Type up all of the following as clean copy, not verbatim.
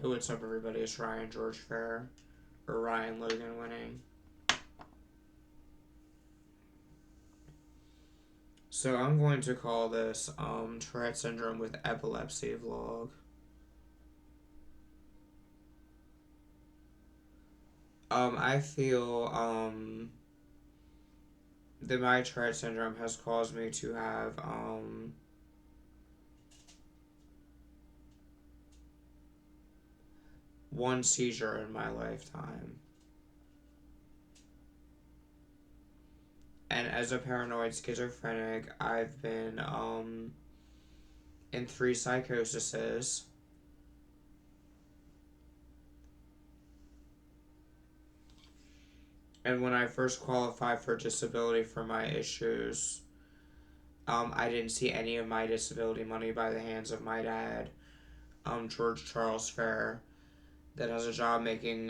Hey, what's up, everybody? It's Ryan George Fair, or Ryan Logan Winning. So I'm going to call this Tourette's Syndrome with Epilepsy Vlog. I feel that my Tourette's Syndrome has caused me to have one seizure in my lifetime. And as a paranoid schizophrenic, I've been in 3 psychoses. And when I first qualified for disability for my issues, I didn't see any of my disability money by the hands of my dad, George Charles Fair, that has a job making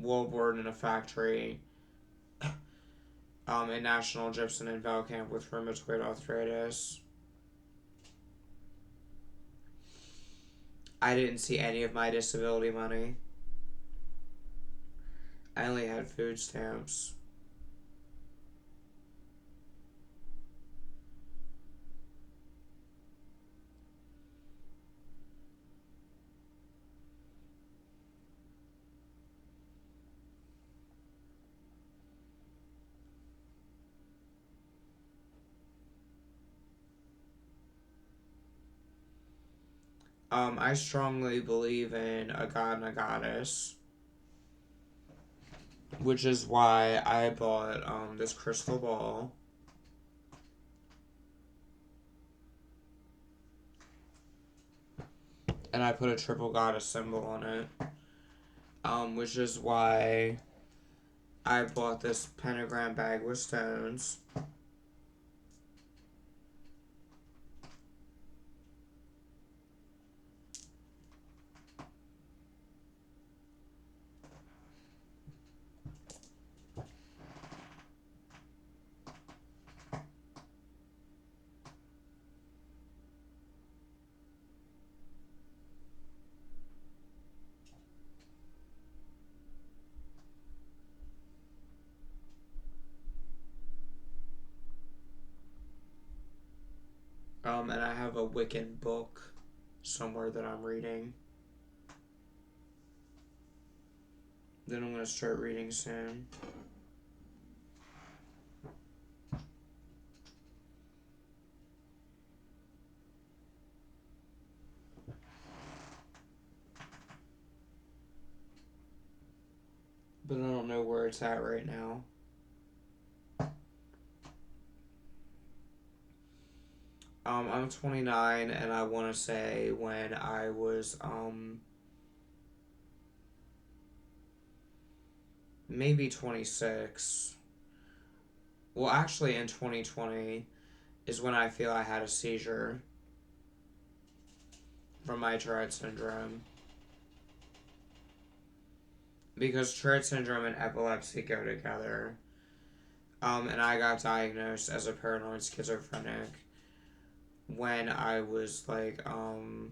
wallboard in a factory in National Gypsum in Valcamp with rheumatoid arthritis. I didn't see any of my disability money. I only had food stamps. I strongly believe in a god and a goddess, which is why I bought this crystal ball. And I put a triple goddess symbol on it, which is why I bought this pentagram bag with stones. And I have a Wiccan book somewhere that I'm reading. Then I'm going to start reading soon. But I don't know where it's at right now. I'm 29, and I want to say when I was, maybe 26. Well, actually, in 2020 is when I feel I had a seizure from my Tourette's syndrome. Because Tourette's syndrome and epilepsy go together. And I got diagnosed as a paranoid schizophrenic when I was like 20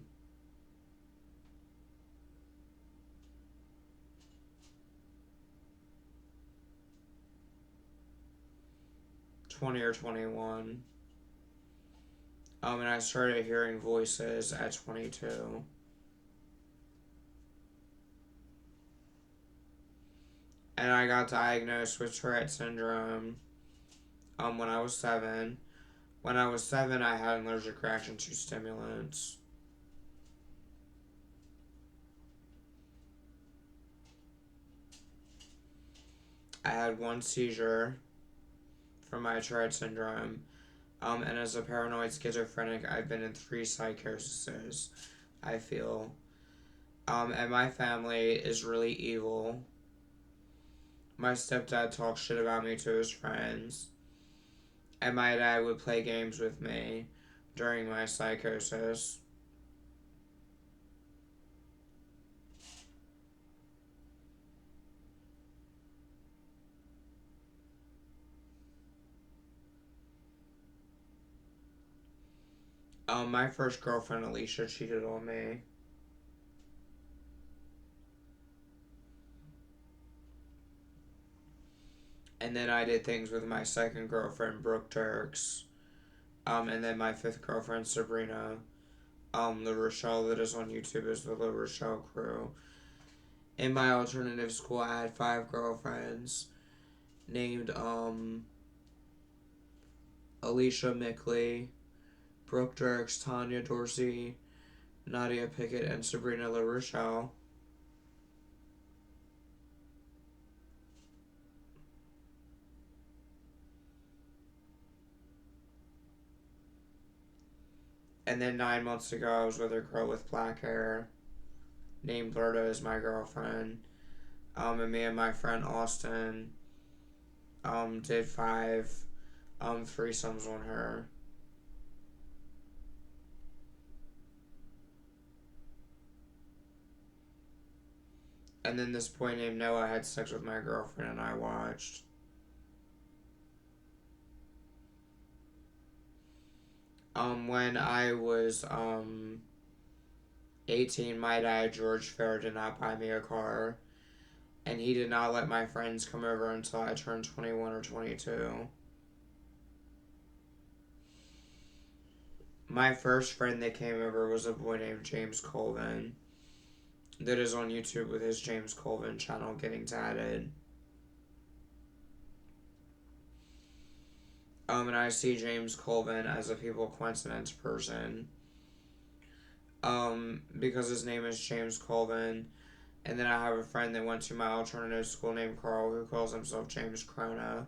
or 21. And I started hearing voices at 22. And I got diagnosed with Tourette's syndrome when I was 7. When I was 7, I had an allergic reaction to stimulants. I had one seizure from my Tourette's syndrome. And as a paranoid schizophrenic, I've been in 3 psychoses, I feel. And my family is really evil. My stepdad talks shit about me to his friends. And my dad would play games with me during my psychosis. My first girlfriend, Alicia, cheated on me. And then I did things with my second girlfriend, Brooke Turks. And then my fifth girlfriend, Sabrina. The Rochelle that is on YouTube is the La Rochelle crew. In my alternative school, I had 5 girlfriends named Alicia Mickley, Brooke Dirks, Tanya Dorsey, Nadia Pickett, and Sabrina La Rochelle. And then 9 months ago, I was with a girl with black hair named Berta as my girlfriend. And me and my friend Austin did 5 threesomes on her. And then this boy named Noah had sex with my girlfriend and I watched. When I was 18, my dad, George Fair, did not buy me a car. And he did not let my friends come over until I turned 21 or 22. My first friend that came over was a boy named James Colvin that is on YouTube with his James Colvin channel, Getting Tatted. And I see James Colvin as a people coincidence person. Because his name is James Colvin. And then I have a friend that went to my alternative school named Carl who calls himself James Crona.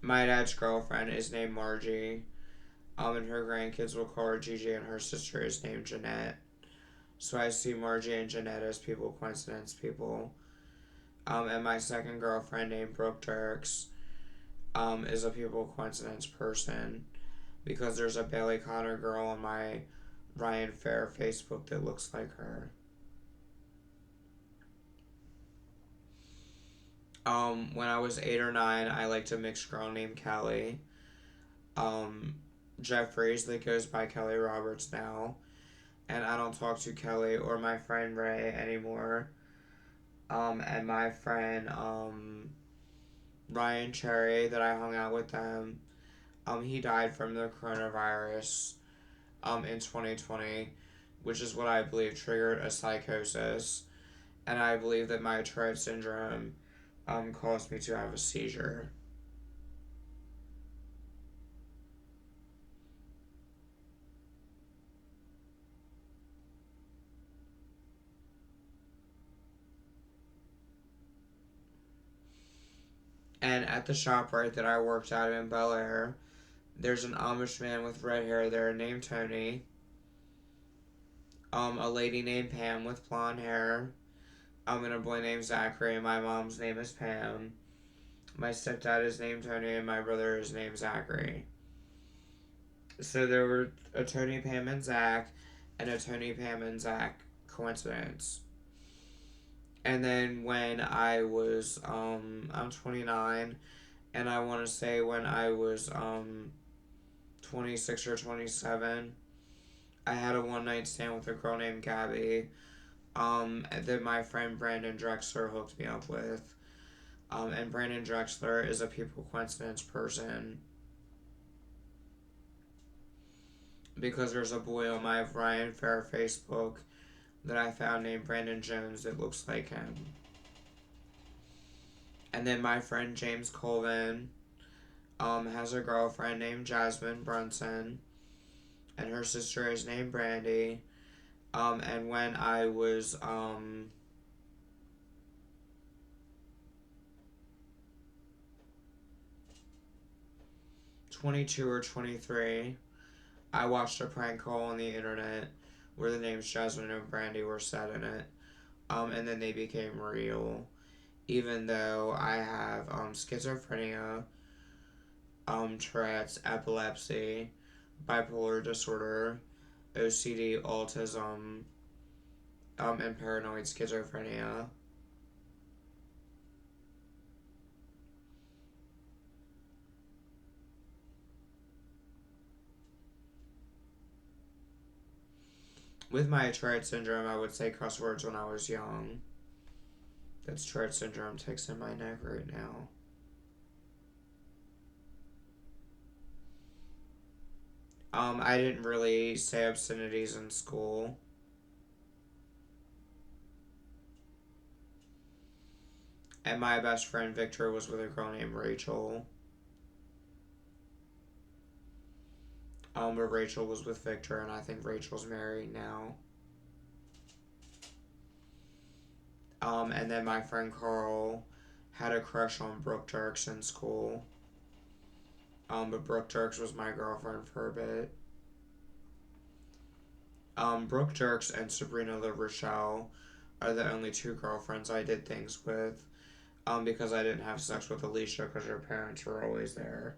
My dad's girlfriend is named Margie. And her grandkids will call her Gigi, and her sister is named Jeanette. So I see Margie and Jeanette as people coincidence people. And my second girlfriend named Brooke Dirks is a people coincidence person because there's a Bailey Connor girl on my Ryan Fair Facebook that looks like her. When I was 8 or 9, I liked a mixed girl named Kelly. Jeffries that goes by Kelly Roberts now. And I don't talk to Kelly or my friend Ray anymore. And my friend Ryan Cherry that I hung out with them, he died from the coronavirus in 2020, which is what I believe triggered a psychosis. And I believe that my Tourette's syndrome caused me to have a seizure. And at the ShopRite that I worked at in Bel Air, there's an Amish man with red hair there named Tony. A lady named Pam with blonde hair. And a boy named Zachary. My mom's name is Pam. My stepdad is named Tony, and my brother is named Zachary. So there were a Tony, Pam, and Zach, and a Tony, Pam, and Zach coincidence. And then when I was, I'm 29, and I want to say when I was 26 or 27, I had a one-night stand with a girl named Gabby that my friend Brandon Drexler hooked me up with. And Brandon Drexler is a people coincidence person because there's a boy on my Ryan Fair Facebook that I found named Brandon Jones that looks like him. And then my friend James Colvin has a girlfriend named Jasmine Brunson, and her sister is named Brandy. And when I was 22 or 23, I watched a prank call on the internet where the names Jasmine and Brandy were said in it. And then they became real. Even though I have schizophrenia, Tourette's, epilepsy, bipolar disorder, OCD, autism, and paranoid schizophrenia. With my Tourette's syndrome, I would say cuss words when I was young. That's Tourette's syndrome ticks in my neck right now. I didn't really say obscenities in school. And my best friend Victor was with a girl named Rachel. But Rachel was with Victor, and I think Rachel's married now. And then my friend Carl had a crush on Brooke Dirks in school. But Brooke Dirks was my girlfriend for a bit. Brooke Dirks and Sabrina La Rochelle are the only two girlfriends I did things with. Because I didn't have sex with Alicia because her parents were always there.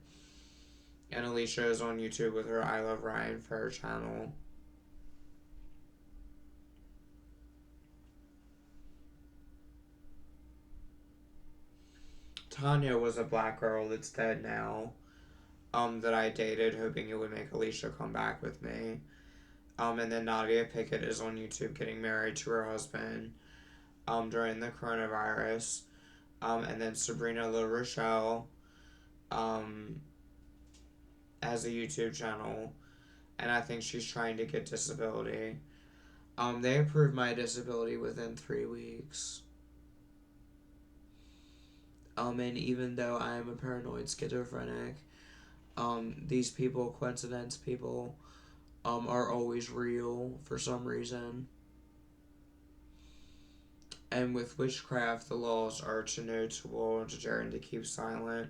And Alicia is on YouTube with her I Love Ryan Fair channel. Tanya was a black girl that's dead now. That I dated, hoping it would make Alicia come back with me. And then Nadia Pickett is on YouTube getting married to her husband during the coronavirus. And then Sabrina La Rochelle has a YouTube channel, and I think she's trying to get disability. They approved my disability within 3 weeks. And even though I am a paranoid schizophrenic, these people, coincidence people, are always real for some reason. And with witchcraft, the laws are to know, to will, and to dare, and to keep silent.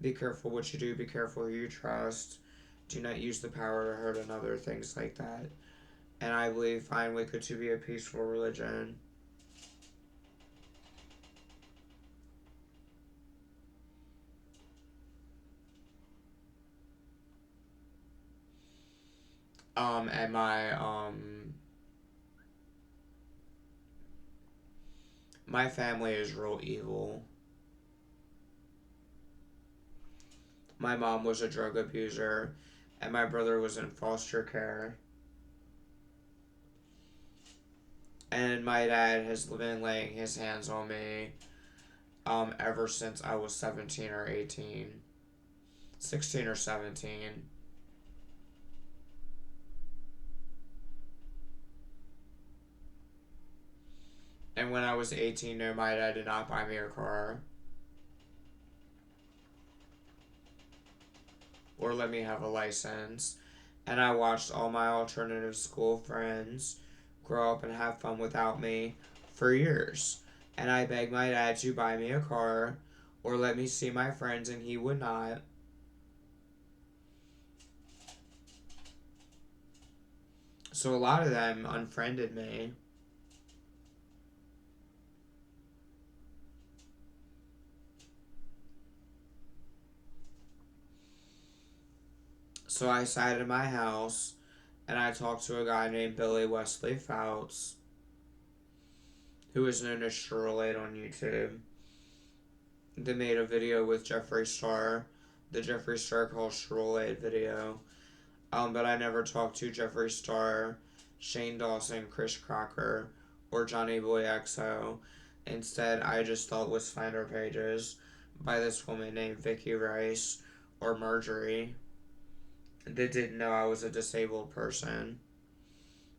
Be careful what you do, be careful who you trust. Do not use the power to hurt another, things like that. And I believe find Wicca to be a peaceful religion. And my family is real evil. My mom was a drug abuser, and my brother was in foster care. And my dad has been laying his hands on me ever since I was 17 or 18. 16 or 17. And when I was 18, no, my dad did not buy me a car. Or let me have a license. And I watched all my alternative school friends grow up and have fun without me for years. And I begged my dad to buy me a car or let me see my friends, and he would not. So a lot of them unfriended me. So I sat in my house and I talked to a guy named Billy Wesley Fouts, who is known as Shirley on YouTube. They made a video with Jeffree Star, the Jeffree Star called Shirley video. But I never talked to Jeffree Star, Shane Dawson, Chris Crocker, or Johnny Boy XO. Instead, I just thought was slander pages by this woman named Vicky Rice, or Marjorie, that didn't know I was a disabled person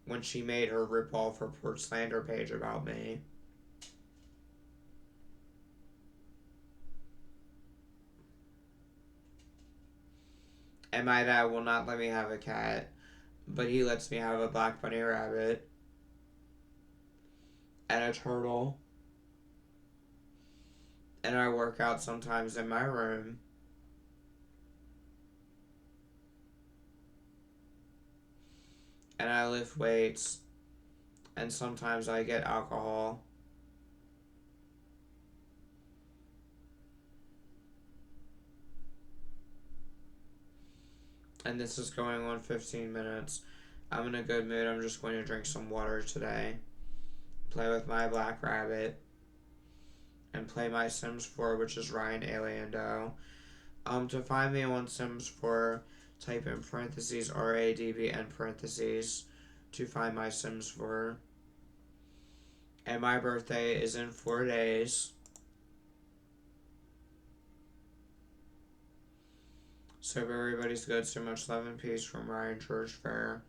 when she made her rip-off report slander page about me. And my dad will not let me have a cat, but he lets me have a black bunny rabbit and a turtle. And I work out sometimes in my room. And I lift weights. And sometimes I get alcohol. And this is going on 15 minutes. I'm in a good mood. I'm just going to drink some water today. Play with my black rabbit. And play my Sims 4, which is Ryan Aliendo. To find me on Sims 4, type in parentheses RADB and parentheses to find my Sims 4. And my birthday is in 4 days. So if everybody's good, so much love and peace from Ryan George Fair.